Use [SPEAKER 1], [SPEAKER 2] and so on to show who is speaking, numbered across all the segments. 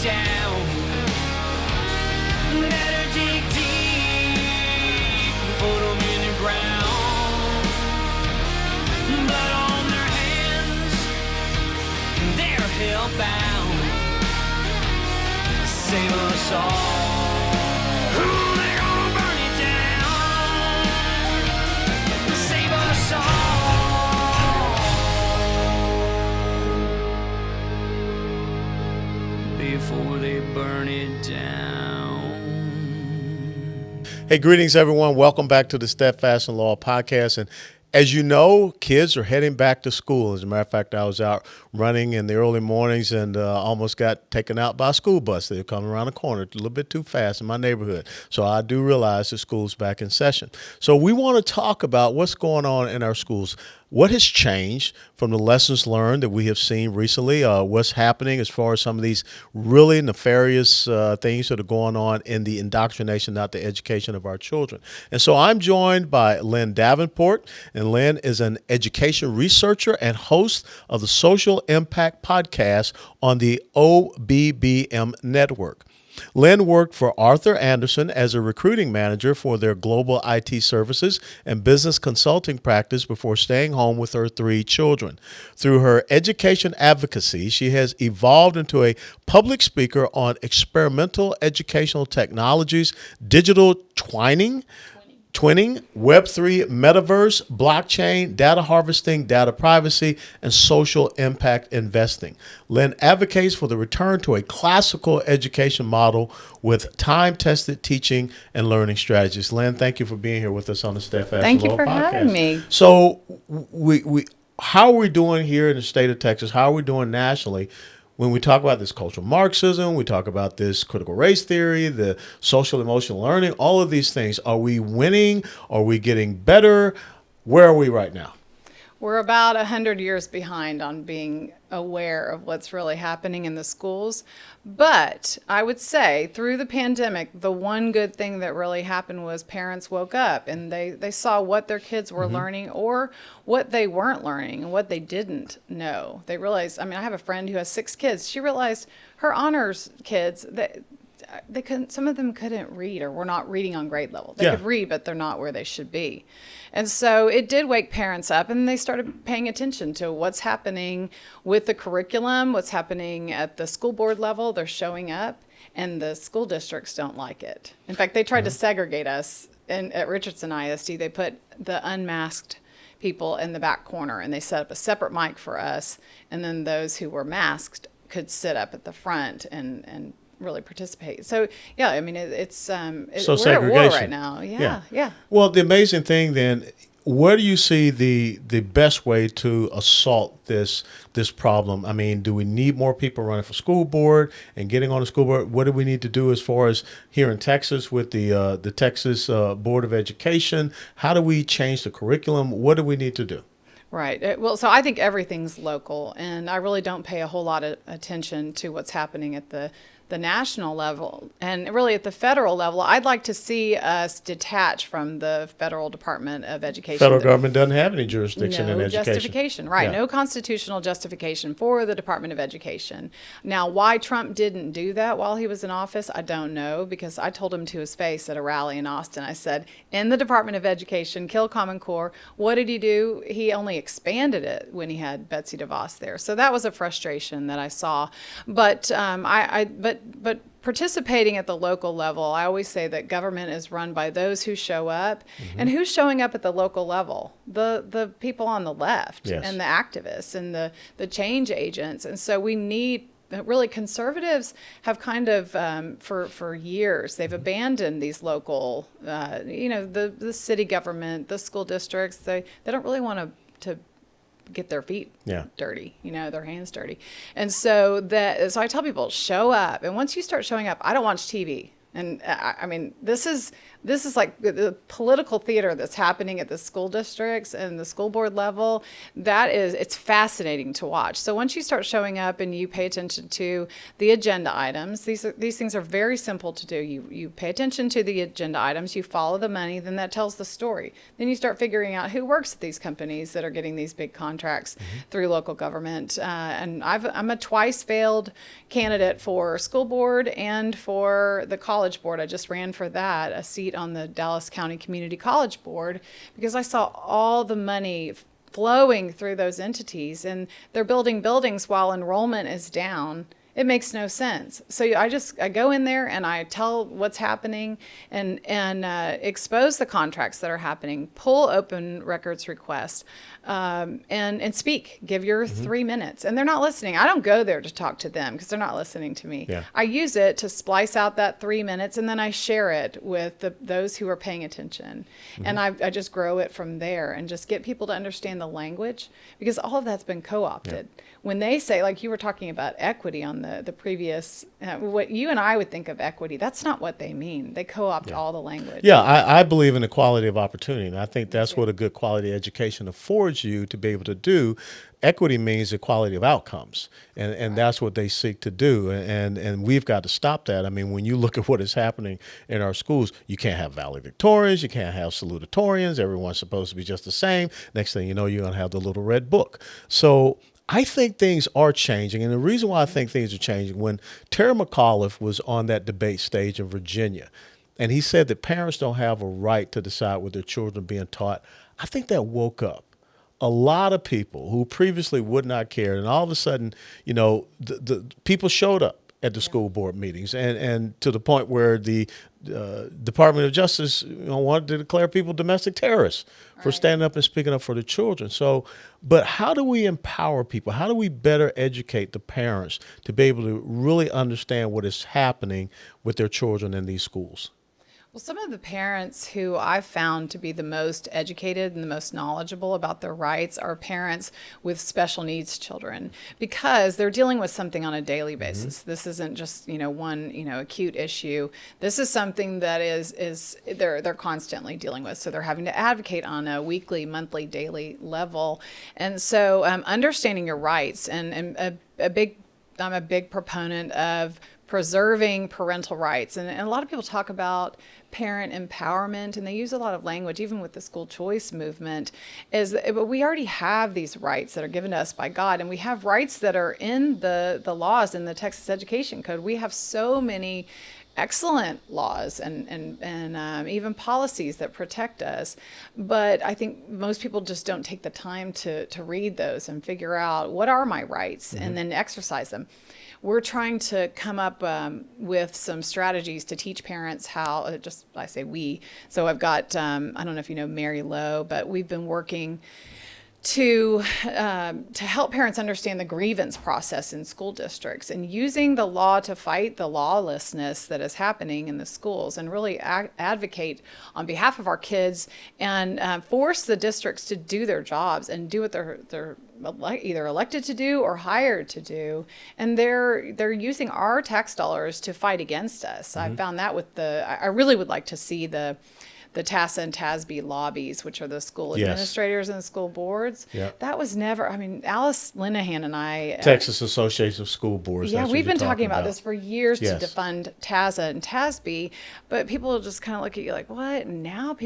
[SPEAKER 1] down. Better dig deep, put them in the ground. Blood on their hands, they're hellbound. Save us all. They're gonna burn it down. Save us all before they burn it down.
[SPEAKER 2] Hey, greetings, everyone. Welcome back to the Steadfast Loyal podcast. And as you know, kids are heading back to school. As a matter of fact, I was out running in the early mornings and almost got taken out by a school bus. They were coming around the corner a little bit too fast in my neighborhood. So I do realize the school's back in session. So we want to talk about what's going on in our schools. What has changed from the lessons learned that we have seen recently? What's happening as far as some of these really nefarious things that are going on in the indoctrination, not the education of our children. And so I'm joined by Lynn Davenport, and Lynn is an education researcher and host of the Social Impact Podcast on the OBBM network. Lynn worked for Arthur Andersen as a recruiting manager for their global IT services and business consulting practice before staying home with her 3 children. Through her education advocacy, she has evolved into a public speaker on experimental educational technologies, digital twinning, Web3, metaverse, blockchain, data harvesting, data privacy, and social impact investing. Lynn advocates for the return to a classical education model with time-tested teaching and learning strategies. Lynn, thank you for being here with us on the Steadfast Loyal podcast.
[SPEAKER 3] Thank you for having me.
[SPEAKER 2] So how are we doing here in the state of Texas? How are we doing nationally? When we talk about this cultural Marxism, we talk about this critical race theory, the social emotional learning, all of these things. Are we winning? Are we getting better? Where are we right now?
[SPEAKER 3] We're about 100 years behind on being aware of what's really happening in the schools. But I would say through the pandemic, the one good thing that really happened was parents woke up and they saw what their kids were learning or what they weren't learning and what they didn't know. They realized, I have a friend who has 6 kids. She realized her honors kids, they couldn't, some of them couldn't read or were not reading on grade level. They could read, but they're not where they should be. And so it did wake parents up, and they started paying attention to what's happening with the curriculum, what's happening at the school board level. They're showing up, and the school districts don't like it. In fact, they tried to segregate us at Richardson ISD. They put the unmasked people in the back corner, and they set up a separate mic for us, and then those who were masked could sit up at the front and really participate. So yeah, it's
[SPEAKER 2] so
[SPEAKER 3] we're
[SPEAKER 2] segregation.
[SPEAKER 3] at war right now. Yeah.
[SPEAKER 2] Well, the amazing thing then, where do you see the best way to assault this problem? Do we need more people running for school board and getting on the school board? What do we need to do as far as here in Texas with the Texas Board of Education? How do we change the curriculum? What do we need to do?
[SPEAKER 3] Right. Well, so I think everything's local, and I really don't pay a whole lot of attention to what's happening at the national level. And really at the federal level, I'd like to see us detach from the federal Department of Education.
[SPEAKER 2] Federal government doesn't have any jurisdiction in education.
[SPEAKER 3] No justification, right.
[SPEAKER 2] Yeah.
[SPEAKER 3] No constitutional justification for the Department of Education. Now, why Trump didn't do that while he was in office, I don't know, because I told him to his face at a rally in Austin. I said, in the Department of Education, kill Common Core. What did he do? He only expanded it when he had Betsy DeVos there. So that was a frustration that I saw. But but participating at the local level, I always say that government is run by those who show up. And who's showing up at the local level? The people on the left.
[SPEAKER 2] Yes.
[SPEAKER 3] And the activists and the change agents. And so we need, really, conservatives have kind of, for years, they've abandoned these local, the city government, the school districts. They don't really want to get their feet dirty, their hands dirty. And so so I tell people, show up. And once you start showing up, I don't watch TV. And this is this is like the political theater that's happening at the school districts and the school board level. It's fascinating to watch. So once you start showing up and you pay attention to the agenda items, these things are very simple to do. You pay attention to the agenda items, you follow the money, then that tells the story. Then you start figuring out who works at these companies that are getting these big contracts through local government. And I'm a twice failed candidate for school board and for the college board. I just ran for that, a seat on the Dallas County Community College Board, because I saw all the money flowing through those entities, and they're building buildings while enrollment is down. It makes no sense. So I go in there and I tell what's happening and expose the contracts that are happening, pull open records requests, and speak. Give your 3 minutes. And they're not listening. I don't go there to talk to them because they're not listening to me.
[SPEAKER 2] Yeah.
[SPEAKER 3] I use it to splice out that 3 minutes, and then I share it with those who are paying attention. And I just grow it from there and just get people to understand the language, because all of that's been co-opted.
[SPEAKER 2] Yeah.
[SPEAKER 3] When they say, like you were talking about equity on the previous, what you and I would think of equity, that's not what they mean. They co-opt all the language.
[SPEAKER 2] Yeah, I believe in equality of opportunity, and I think that's what a good quality education affords you to be able to do. Equity means equality of outcomes, and that's what they seek to do, and we've got to stop that. I mean, when you look at what is happening in our schools, you can't have valedictorians, you can't have salutatorians, everyone's supposed to be just the same. Next thing you know, you're going to have the little red book. So I think things are changing, and the reason why I think things are changing, when Terry McAuliffe was on that debate stage in Virginia, and he said that parents don't have a right to decide what their children are being taught, I think that woke up a lot of people who previously would not care, and all of a sudden, the people showed up at the school board meetings, and to the point where the Department of Justice wanted to declare people domestic terrorists for standing up and speaking up for the children. So, but how do we empower people? How do we better educate the parents to be able to really understand what is happening with their children in these schools?
[SPEAKER 3] Well, some of the parents who I've found to be the most educated and the most knowledgeable about their rights are parents with special needs children, because they're dealing with something on a daily basis. This isn't just, one, acute issue. This is something that they're constantly dealing with. So they're having to advocate on a weekly, monthly, daily level. And so understanding your rights, and I'm a big proponent of preserving parental rights. And a lot of people talk about parent empowerment, and they use a lot of language, even with the school choice movement, but we already have these rights that are given to us by God, and we have rights that are in the laws in the Texas Education Code. We have so many excellent laws and even policies that protect us. But I think most people just don't take the time to read those and figure out what are my rights and then exercise them. We're trying to come up with some strategies to teach parents how, I say we, so I've got, I don't know if you know Mary Lowe, but we've been working to help parents understand the grievance process in school districts, and using the law to fight the lawlessness that is happening in the schools, and really advocate on behalf of our kids, and force the districts to do their jobs and do what they're either elected to do or hired to do. And they're using our tax dollars to fight against us. I found that I really would like to see the TASA and TASB lobbies, which are the school administrators and the school boards.
[SPEAKER 2] Yep.
[SPEAKER 3] That was never, Alice Linehan and I...
[SPEAKER 2] Texas Association of School Boards.
[SPEAKER 3] Yeah, we've been talking about this for years to
[SPEAKER 2] Yes.
[SPEAKER 3] defund TASA and TASB, but people just kind of look at you like, what? Now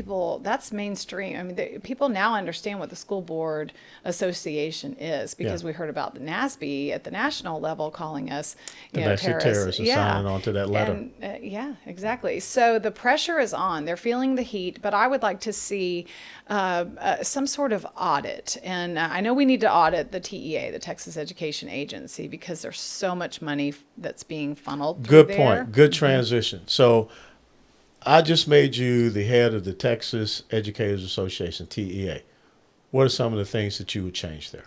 [SPEAKER 3] that's mainstream. People now understand what the School Board Association is, because we heard about the NASB at the national level calling us
[SPEAKER 2] domestic terrorists and signing on to that letter.
[SPEAKER 3] And, yeah, exactly. So the pressure is on. They're feeling the heat, but I would like to see some sort of audit. And I know we need to audit the TEA, the Texas Education Agency, because there's so much money that's being funneled through
[SPEAKER 2] Good
[SPEAKER 3] there.
[SPEAKER 2] point. Good transition. So I just made you the head of the Texas Educators Association, TEA. What are some of the things that you would change there?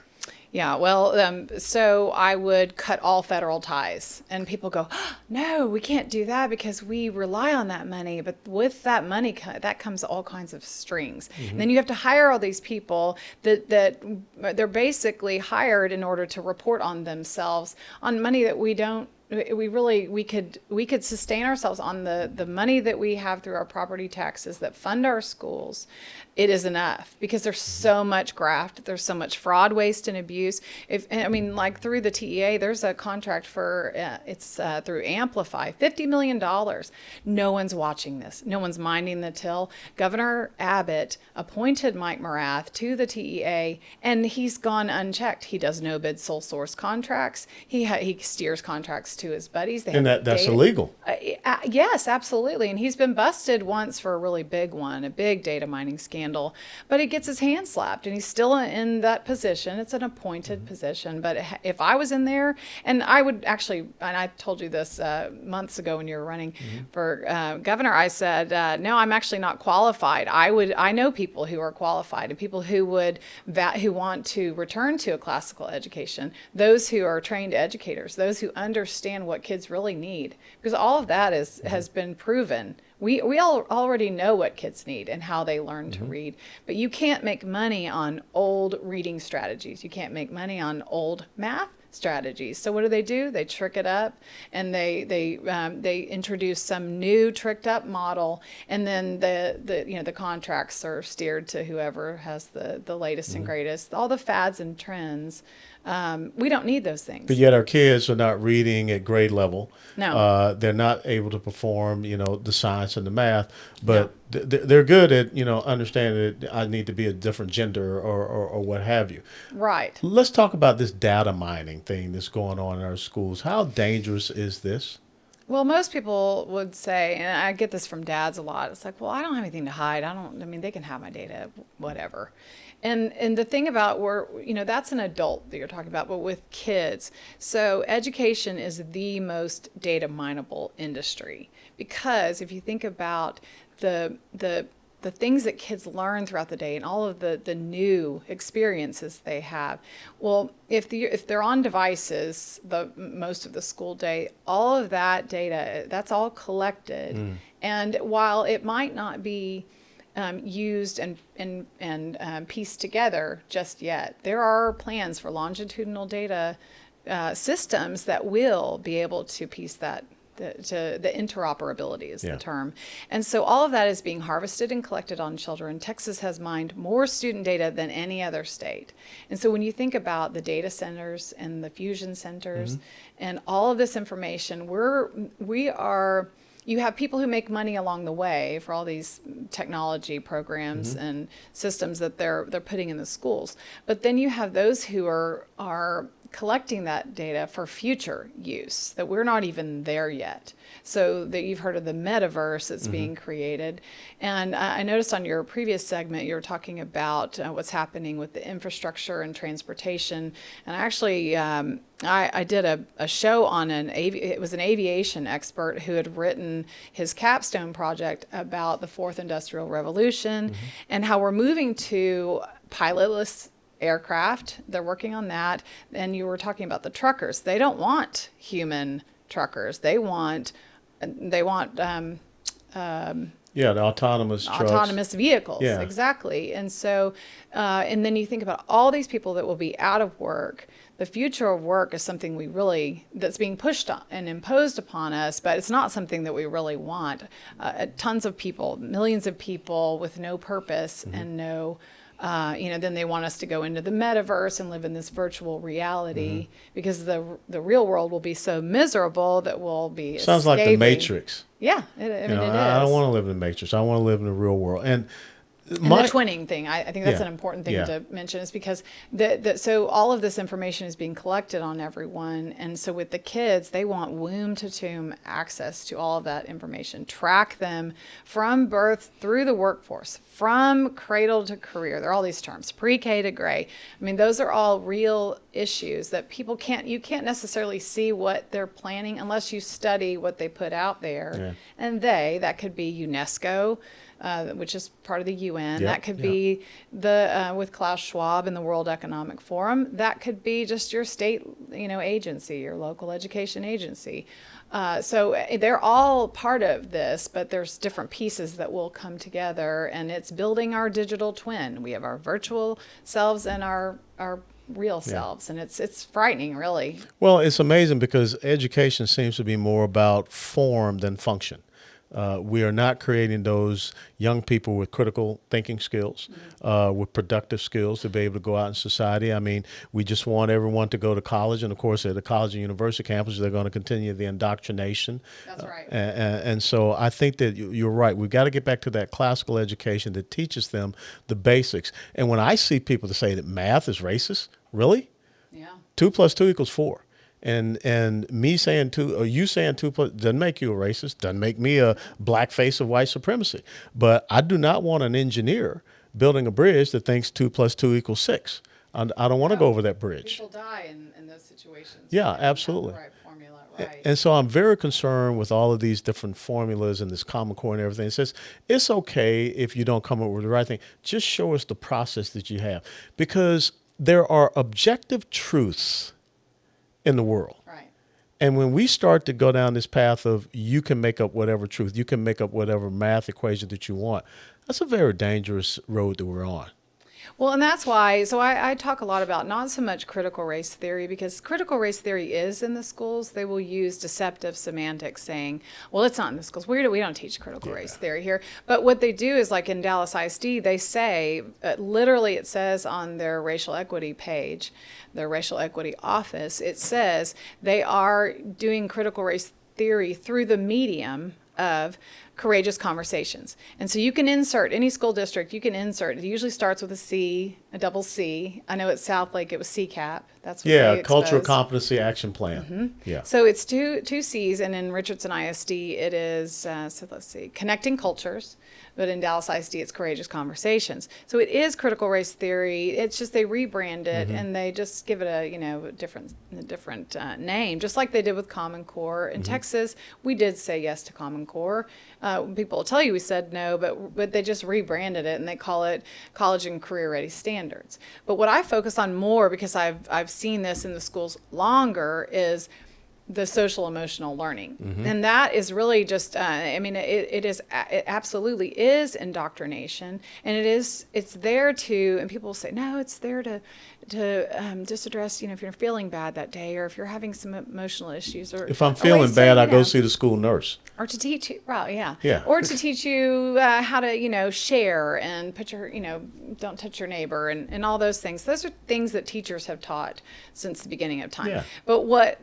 [SPEAKER 3] Yeah, well, so I would cut all federal ties. And people go, no, we can't do that because we rely on that money. But with that money, that comes all kinds of strings. And then you have to hire all these people that they're basically hired in order to report on themselves on money that we don't we could sustain ourselves on the money that we have through our property taxes that fund our schools. It is enough because there's so much graft, there's so much fraud, waste, and abuse. Like through the TEA, there's a contract for it's through Amplify, $50 million. No one's watching this. No one's minding the till. Governor Abbott appointed Mike Morath to the TEA, and he's gone unchecked. He does no bid sole source contracts. He steers contracts to his buddies. They
[SPEAKER 2] And
[SPEAKER 3] have
[SPEAKER 2] that's
[SPEAKER 3] data.
[SPEAKER 2] illegal.
[SPEAKER 3] Yes, absolutely. And he's been busted once for a really big one, a big data mining scandal. But he gets his hand slapped, and he's still in that position. It's an appointed position. But if I was in there, and I would actually, and I told you this months ago when you were running for governor, I said, no, I'm actually not qualified. I know people who are qualified and people who who want to return to a classical education, those who are trained educators, those who understand what kids really need, because all of that has been proven. We all already know what kids need and how they learn to read, but you can't make money on old reading strategies. You can't make money on old math strategies. So what do? They trick it up, and they introduce some new tricked up model, and then the contracts are steered to whoever has the latest and greatest. All the fads and trends. We don't need those things.
[SPEAKER 2] But yet our kids are not reading at grade level.
[SPEAKER 3] No.
[SPEAKER 2] They're not able to perform, the science and the math, but they're good at, understanding that I need to be a different gender or what have you.
[SPEAKER 3] Right.
[SPEAKER 2] Let's talk about this data mining thing that's going on in our schools. How dangerous is this?
[SPEAKER 3] Well, most people would say, and I get this from dads a lot, it's like, well, I don't have anything to hide. They can have my data, whatever. And the thing about that's an adult that you're talking about, but with kids. So education is the most data mineable industry, because if you think about the things that kids learn throughout the day and all of the new experiences they have. Well, if they're on devices most of the school day, all of that data, that's all collected. And while it might not be used and pieced together just yet, there are plans for longitudinal data systems that will be able to piece that. The interoperability is the term. And so all of that is being harvested and collected on children. Texas has mined more student data than any other state. And so when you think about the data centers and the fusion centers and all of this information, you have people who make money along the way for all these technology programs and systems that they're putting in the schools. But then you have those who are collecting that data for future use that we're not even there yet. So that you've heard of the metaverse that's being created. And I noticed on your previous segment, you were talking about what's happening with the infrastructure and transportation. And actually, I did a show on it was an aviation expert who had written his capstone project about the fourth industrial revolution and how we're moving to pilotless aircraft. They're working on that. And you were talking about the truckers. They don't want human truckers. They want the autonomous trucks. Autonomous vehicles.
[SPEAKER 2] Yeah.
[SPEAKER 3] Exactly. And so, and then you think about all these people that will be out of work. The future of work is something that's being pushed on and imposed upon us, but it's not something that we really want. Tons of people, millions of people with no purpose and no, then they want us to go into the metaverse and live in this virtual reality because the real world will be so miserable that we'll be
[SPEAKER 2] Sounds
[SPEAKER 3] escaping.
[SPEAKER 2] like the Matrix.
[SPEAKER 3] Yeah, it is.
[SPEAKER 2] I don't want to live in the Matrix. I want to live in the real world. And
[SPEAKER 3] the twinning thing, I think that's an important thing to mention, is because so all of this information is being collected on everyone. And so with the kids, they want womb to tomb access to all of that information, track them from birth through the workforce, from cradle to career. There are all these terms, pre-K to gray. I mean, those are all real issues that you can't necessarily see what they're planning unless you study what they put out there. Yeah. And that could be UNESCO, which is part of the UN. That could be with Klaus Schwab and the World Economic Forum. That could be just your state, agency, your local education agency. So they're all part of this, but there's different pieces that will come together, and it's building our digital twin. We have our virtual selves and our real selves, and it's frightening, really.
[SPEAKER 2] Well, it's amazing because education seems to be more about form than function. We are not creating those young people with critical thinking skills, with productive skills to be able to go out in society. I mean, we just want everyone to go to college. And of course, at the college and university campuses, they're going to continue the indoctrination.
[SPEAKER 3] That's right.
[SPEAKER 2] And so I think that you're right. We've got to get back to that classical education that teaches them the basics. And when I see people that say that math is racist, really?
[SPEAKER 3] Yeah.
[SPEAKER 2] 2 + 2 = 4. And me saying 2 or you saying 2 plus doesn't make you a racist, doesn't make me a black face of white supremacy. But I do not want an engineer building a bridge that thinks 2 + 2 = 6. I don't want to go over that bridge.
[SPEAKER 3] People die in those situations.
[SPEAKER 2] Yeah,
[SPEAKER 3] You don't have
[SPEAKER 2] absolutely.
[SPEAKER 3] the right formula, right.
[SPEAKER 2] And so I'm very concerned with all of these different formulas and this Common Core and everything. It says it's okay if you don't come up with the right thing. Just show us the process that you have, because there are objective truths in the world.
[SPEAKER 3] Right.
[SPEAKER 2] And when we start to go down this path of you can make up whatever truth, you can make up whatever math equation that you want, that's a very dangerous road that we're on.
[SPEAKER 3] Well, and that's why, so I talk a lot about not so much critical race theory, because critical race theory is in the schools. They will use deceptive semantics saying, well, it's not in the schools. We don't teach critical race theory here. But what they do is, like in Dallas ISD, they say, literally it says on their racial equity page, their racial equity office, it says they are doing critical race theory through the medium of courageous conversations. And so you can insert, any school district, you can insert, it usually starts with a C, a double C. I know at Southlake it was CCAP. That's what they
[SPEAKER 2] Cultural
[SPEAKER 3] exposed.
[SPEAKER 2] Competency Action Plan. Yeah.
[SPEAKER 3] So it's two C's, and in Richardson ISD it is, so let's see, Connecting Cultures, but in Dallas ISD it's Courageous Conversations. So it is critical race theory. It's just they rebrand it and they just give it a different name, just like they did with Common Core. In Texas, we did say yes to Common Core. People will tell you we said no, but they just rebranded it and they call it College and Career Ready Standards. But what I focus on more, because I've seen this in the schools longer, is the social emotional learning. And that is really just, it absolutely is indoctrination. And it's there to, and people will say, no, it's there to just address, if you're feeling bad that day, or if you're having some emotional issues, or
[SPEAKER 2] If I'm feeling bad, I go see the school nurse.
[SPEAKER 3] Or to teach you, well, yeah.
[SPEAKER 2] Yeah.
[SPEAKER 3] Or to teach you how to, share and put your, don't touch your neighbor and all those things. Those are things that teachers have taught since the beginning of time.
[SPEAKER 2] Yeah.
[SPEAKER 3] But what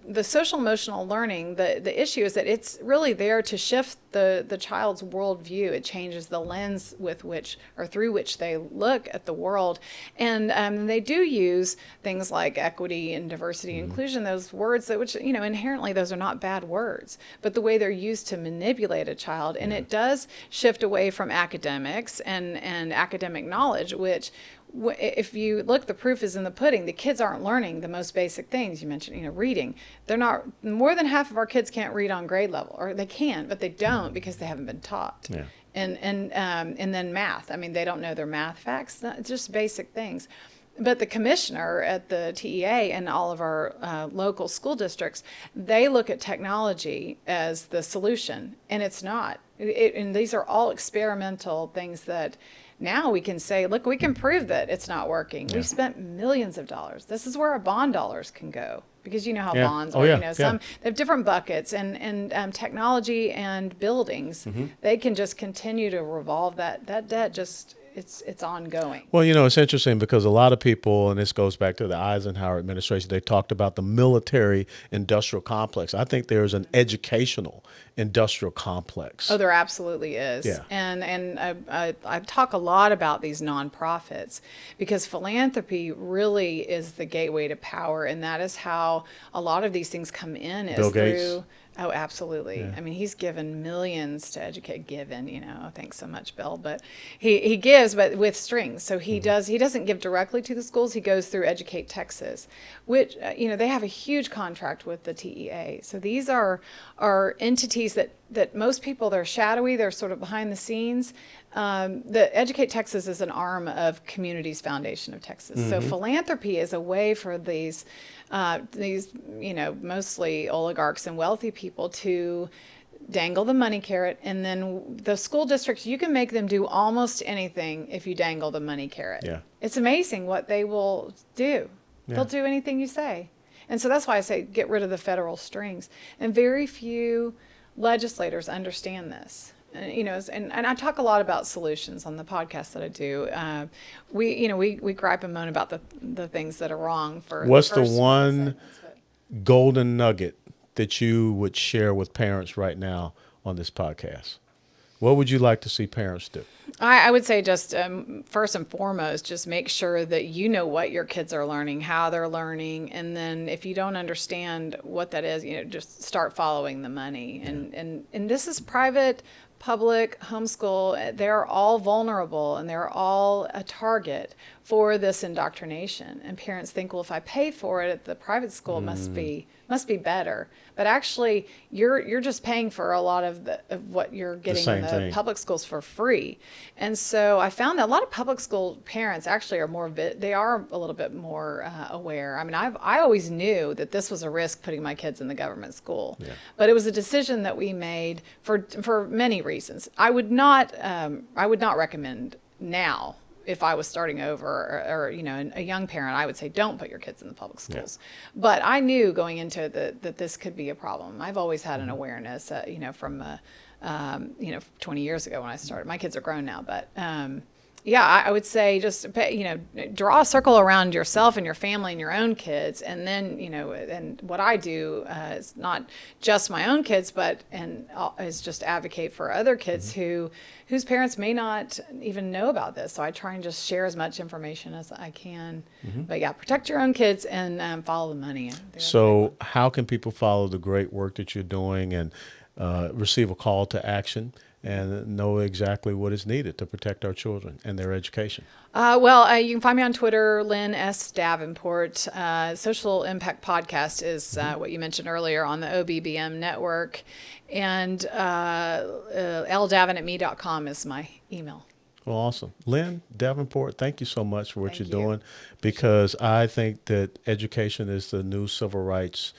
[SPEAKER 3] the social emotional learning, the issue is that it's really there to shift the child's worldview. It changes the lens with which, or through which, they look at the world. And they do use things like equity and diversity and inclusion, those words which inherently those are not bad words, but the way they're used to manipulate a child. And it does shift away from academics and academic knowledge, which, if you look, the proof is in the pudding. The kids aren't learning the most basic things. You mentioned, reading. They're not, more than half of our kids can't read on grade level, or they can, but they don't because they haven't been taught.
[SPEAKER 2] Yeah.
[SPEAKER 3] And then math. They don't know their math facts. It's just basic things. But the commissioner at the TEA and all of our local school districts, they look at technology as the solution, and it's not. And these are all experimental things that now we can say, look, we can prove that it's not working. We've spent millions of dollars. This is where our bond dollars can go, because you know how bonds work. They have different buckets, and technology and buildings, they can just continue to revolve that debt. Just it's ongoing.
[SPEAKER 2] Well, it's interesting because a lot of people, and this goes back to the Eisenhower administration, they talked about the military industrial complex. I think there's an educational industrial complex.
[SPEAKER 3] Oh, there absolutely is.
[SPEAKER 2] Yeah.
[SPEAKER 3] And I talk a lot about these nonprofits, because philanthropy really is the gateway to power, and that is how a lot of these things come in. Is
[SPEAKER 2] Bill Gates.
[SPEAKER 3] through. Oh, absolutely.
[SPEAKER 2] Yeah.
[SPEAKER 3] He's given millions to educate. Thanks so much, Bill. But he gives, but with strings. So he doesn't give directly to the schools. He goes through Educate Texas, which, they have a huge contract with the TEA. So these are entities that most people, they're shadowy, they're sort of behind the scenes. The Educate Texas is an arm of Communities Foundation of Texas. So philanthropy is a way for these mostly oligarchs and wealthy people to dangle the money carrot, and then the school districts, you can make them do almost anything if you dangle the money carrot.
[SPEAKER 2] Yeah.
[SPEAKER 3] It's amazing what they will do.
[SPEAKER 2] Yeah.
[SPEAKER 3] They'll do anything you say. And so that's why I say get rid of the federal strings. And very few legislators understand this. And I talk a lot about solutions on the podcast that I do. We gripe and moan about the things that are wrong for.
[SPEAKER 2] What's the
[SPEAKER 3] first
[SPEAKER 2] one
[SPEAKER 3] seconds, but-
[SPEAKER 2] golden nugget that you would share with parents right now on this podcast? What would you like to see parents do?
[SPEAKER 3] I would say just first and foremost, just make sure that you know what your kids are learning, how they're learning, and then if you don't understand what that is, just start following the money. And this is private, public, homeschool. They're all vulnerable and they're all a target for this indoctrination. And parents think, well, if I pay for it at the private school, it must be better. But actually, you're just paying for a lot of what you're getting in the public schools for free. And so I found that a lot of public school parents actually are they are a little bit more aware. I mean, I always knew that this was a risk putting my kids in the government school, but it was a decision that we made for many reasons. I would not recommend now. If I was starting over or a young parent, I would say don't put your kids in the public schools. Yeah. But I knew going into it that this could be a problem. I've always had an awareness, from 20 years ago when I started. My kids are grown now, but I would say just draw a circle around yourself and your family and your own kids, and then and what I do is not just my own kids, but is just advocate for other kids whose parents may not even know about this. So I try and just share as much information as I can. But protect your own kids and follow the money.
[SPEAKER 2] So how can people follow the great work that you're doing and receive a call to action and know exactly what is needed to protect our children and their education?
[SPEAKER 3] You can find me on Twitter, Lynn S. Davenport. Social Impact Podcast is what you mentioned earlier on the OBBM network. And ldavin@me.com is my email.
[SPEAKER 2] Well, awesome. Lynn Davenport, thank you so much for what you're doing, because I think that education is the new civil rights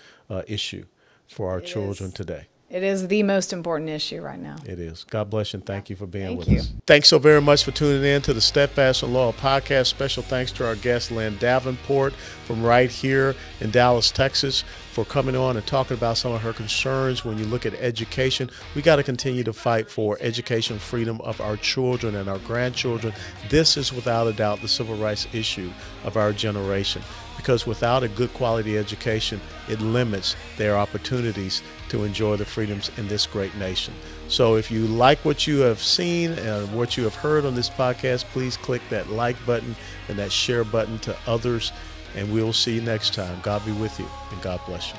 [SPEAKER 2] issue for our children today.
[SPEAKER 3] It is the most important issue right now.
[SPEAKER 2] It is. God bless you, and thank you for being with
[SPEAKER 3] us.
[SPEAKER 2] us. Thanks so very much for tuning in to the Steadfast Loyal podcast. Special thanks to our guest, Lynn Davenport, from right here in Dallas, Texas, for coming on and talking about some of her concerns when you look at education. We got to continue to fight for education freedom of our children and our grandchildren. This is without a doubt the civil rights issue of our generation, because without a good quality education, it limits their opportunities to enjoy the freedoms in this great nation. So if you like what you have seen and what you have heard on this podcast, please click that like button and that share button to others, and we'll see you next time. God be with you, and God bless you.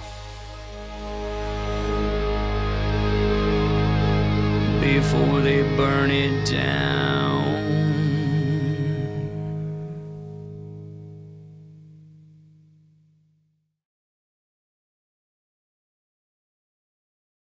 [SPEAKER 1] Before they burn it down.